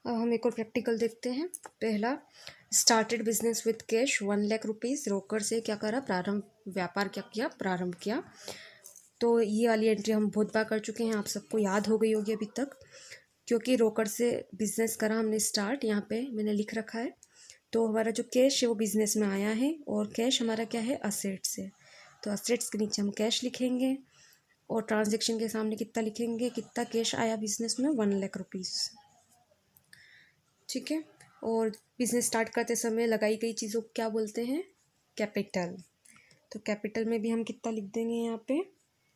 अब हम एक और प्रैक्टिकल देखते हैं। पहला, started business with cash 1,00,000 rupees. रोकड़ से क्या करा, व्यापार क्या किया, प्रारंभ किया। तो ये वाली एंट्री हम बहुत बार कर चुके हैं, आप सबको याद हो गई होगी अभी तक, क्योंकि रोकड़ से बिजनेस करा हमने स्टार्ट, यहाँ पे मैंने लिख रखा है। तो हमारा जो कैश है वो बिजनेस में आया है, और कैश हमारा क्या है, असेट्स है। तो असेट्स के नीचे हम कैश लिखेंगे, और ट्रांजेक्शन के सामने कितना लिखेंगे, कितना कैश आया बिजनेस में, 1,00,000 रुपीज़। ठीक है। और बिजनेस स्टार्ट करते समय लगाई गई चीज़ों को क्या बोलते हैं, कैपिटल। तो कैपिटल में भी हम कितना लिख देंगे यहाँ पे,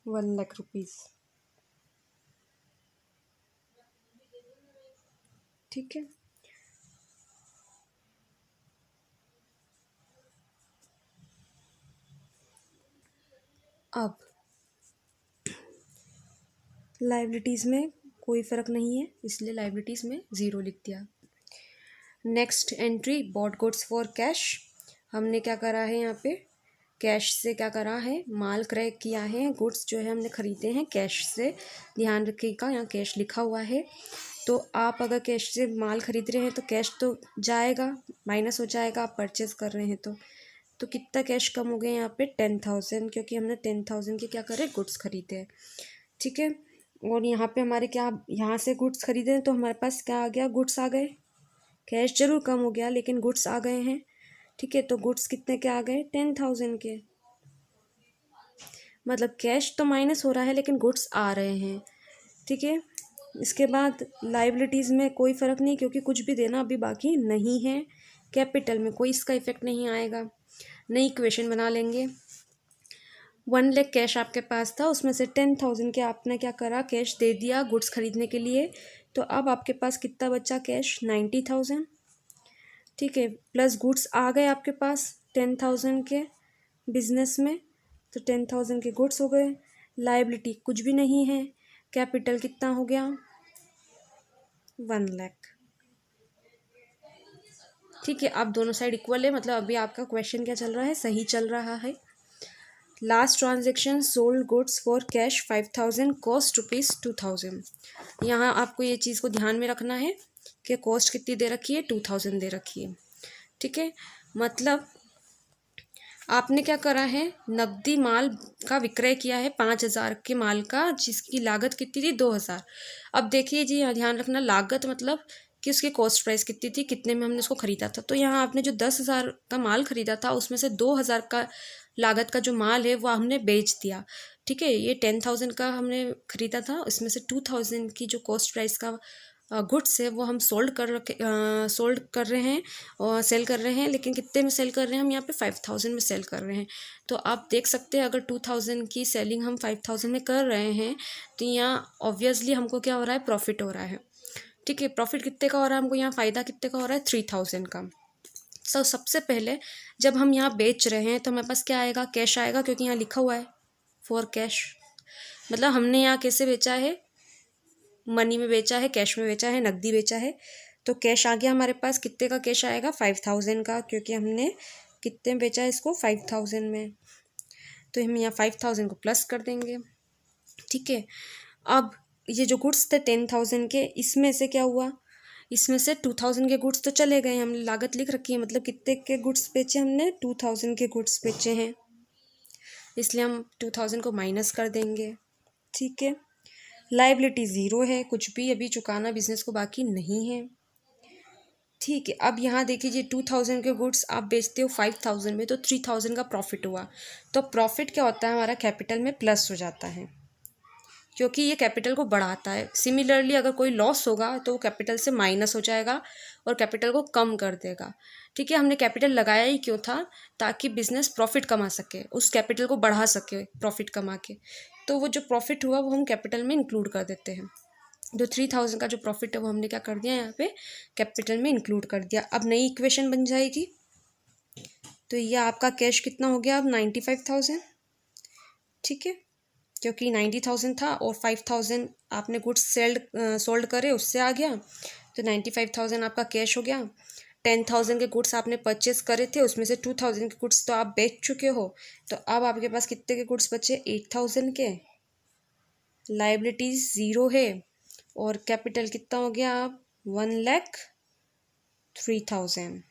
1,00,000 रुपीज़। ठीक है। अब लाइबिलिटीज़ में कोई फ़र्क नहीं है, इसलिए लाइबिलिटीज़ में ज़ीरो लिख दिया। Next entry, bought goods for cash. हमने क्या करा है यहाँ पे, कैश से क्या करा है, माल क्रय किया है, गुड्स जो है हमने खरीदे हैं कैश से। ध्यान रखिएगा, यहाँ कैश लिखा हुआ है। तो आप अगर कैश से माल खरीद रहे हैं तो कैश तो जाएगा, माइनस हो जाएगा, आप परचेज़ कर रहे हैं तो कितना कैश कम हो गया यहाँ पे, 10,000, क्योंकि हमने 10,000 के क्या करे, गुड्स खरीदे हैं। ठीक है। और यहाँ पे हमारे क्या, यहाँ से गुड्स खरीदे हैं तो हमारे पास क्या आ गया, गुड्स आ गए। कैश जरूर कम हो गया लेकिन गुड्स आ गए हैं। ठीक है। तो गुड्स कितने के आ गए, 10,000 के। मतलब कैश तो माइनस हो रहा है लेकिन गुड्स आ रहे हैं। ठीक है। इसके बाद लाइबिलिटीज़ में कोई फ़र्क नहीं, क्योंकि कुछ भी देना अभी बाकी नहीं है। कैपिटल में कोई इसका इफेक्ट नहीं आएगा। नई इक्वेशन बना लेंगे। 1,00,000 कैश आपके पास था, उसमें से 10,000 के आपने क्या करा, कैश दे दिया गुड्स खरीदने के लिए। तो अब आपके पास कितना बचा कैश, 90,000। ठीक है। प्लस गुड्स आ गए आपके पास 10,000 के बिजनेस में, तो 10,000 के गुड्स हो गए। लाइबिलिटी कुछ भी नहीं है। कैपिटल कितना हो गया, 1,00,000। ठीक है। अब दोनों साइड इक्वल है, मतलब अभी आपका क्वेश्चन क्या चल रहा है, सही चल रहा है। Last transaction, sold goods for cash 5,000, cost ₹2,000। यहाँ आपको ये चीज़ को ध्यान में रखना है कि कॉस्ट कितनी दे रखी है, 2,000 दे रखी है। ठीक है। मतलब आपने क्या करा है, नकदी माल का विक्रय किया है 5,000 के माल का, जिसकी लागत कितनी थी, 2,000। अब देखिए जी, यहाँ ध्यान रखना, लागत मतलब कि उसकी कॉस्ट प्राइस कितनी थी, कितने में हमने उसको खरीदा था। तो यहाँ आपने जो 10,000 का माल खरीदा था उसमें से 2,000 का लागत का जो माल है वो हमने बेच दिया। ठीक है। ये 10,000 का हमने खरीदा था, इसमें से 2,000 की जो कॉस्ट प्राइस का गुड्स है वो हम सोल्ड कर रहे हैं और सेल कर रहे हैं। लेकिन कितने में सेल कर रहे हैं, हम यहाँ पे 5,000 में सेल कर रहे हैं। तो आप देख सकते हैं, अगर 2,000 की सेलिंग हम 5,000 में कर रहे हैं तो यहाँ ऑब्वियसली हमको क्या हो रहा है, प्रॉफिट हो रहा है। ठीक है। प्रॉफिट कितने का हो रहा है हमको, यहाँ फ़ायदा कितने का हो रहा है, 3,000 का। सबसे पहले जब हम यहाँ बेच रहे हैं तो हमारे पास क्या आएगा, कैश आएगा, क्योंकि यहाँ लिखा हुआ है फॉर कैश। मतलब हमने यहाँ कैसे बेचा है, मनी में बेचा है, कैश में बेचा है, नकदी बेचा है। तो कैश आ गया हमारे पास, कितने का कैश आएगा, 5,000 का, क्योंकि हमने कितने में बेचा है इसको, 5,000 में। तो हम यहाँ 5,000 को प्लस कर देंगे। ठीक है। अब ये जो गुड्स थे 10,000 के, इसमें से क्या हुआ, इसमें से 2,000 के गुड्स तो चले गए, हमने लागत लिख रखी है, मतलब कितने के गुड्स बेचे हमने, 2,000 के गुड्स बेचे हैं, इसलिए हम 2,000 को माइनस कर देंगे। ठीक है। लाइबिलिटी ज़ीरो है, कुछ भी अभी चुकाना बिजनेस को बाकी नहीं है। ठीक है। अब यहाँ देखिए, 2,000 के गुड्स आप बेचते हो 5,000 में, तो 3,000 का प्रॉफिट हुआ। तो प्रॉफिट क्या होता है हमारा, कैपिटल में प्लस हो जाता है, क्योंकि ये कैपिटल को बढ़ाता है। सिमिलरली अगर कोई लॉस होगा तो वो कैपिटल से माइनस हो जाएगा और कैपिटल को कम कर देगा। ठीक है। हमने कैपिटल लगाया ही क्यों था, ताकि बिजनेस प्रॉफिट कमा सके, उस कैपिटल को बढ़ा सके प्रॉफिट कमा के। तो वो जो प्रॉफिट हुआ वो हम कैपिटल में इंक्लूड कर देते हैं। जो 3,000 का जो प्रॉफिट है वो हमने क्या कर दिया, यहाँ पे कैपिटल में इंक्लूड कर दिया। अब नई इक्वेशन बन जाएगी। तो ये आपका कैश कितना हो गया अब, 95,000। ठीक है। क्योंकि 90,000 था और 5,000 आपने गुड्स सोल्ड करे, उससे आ गया, तो 95,000 आपका कैश हो गया। 10,000 के गुड्स आपने परचेस करे थे, उसमें से 2,000 के गुड्स तो आप बेच चुके हो। तो अब आपके पास कितने के गुड्स बचे, 8,000 के। लाइबिलिटीज ज़ीरो है और कैपिटल कितना हो गया, आप 1,03,000।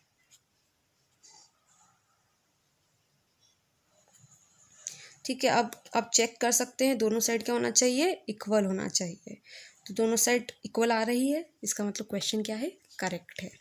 ठीक है, अब चेक कर सकते हैं दोनों साइड क्या होना चाहिए, इक्वल होना चाहिए। तो दोनों साइड इक्वल आ रही है, इसका मतलब क्वेश्चन क्या है, करेक्ट है।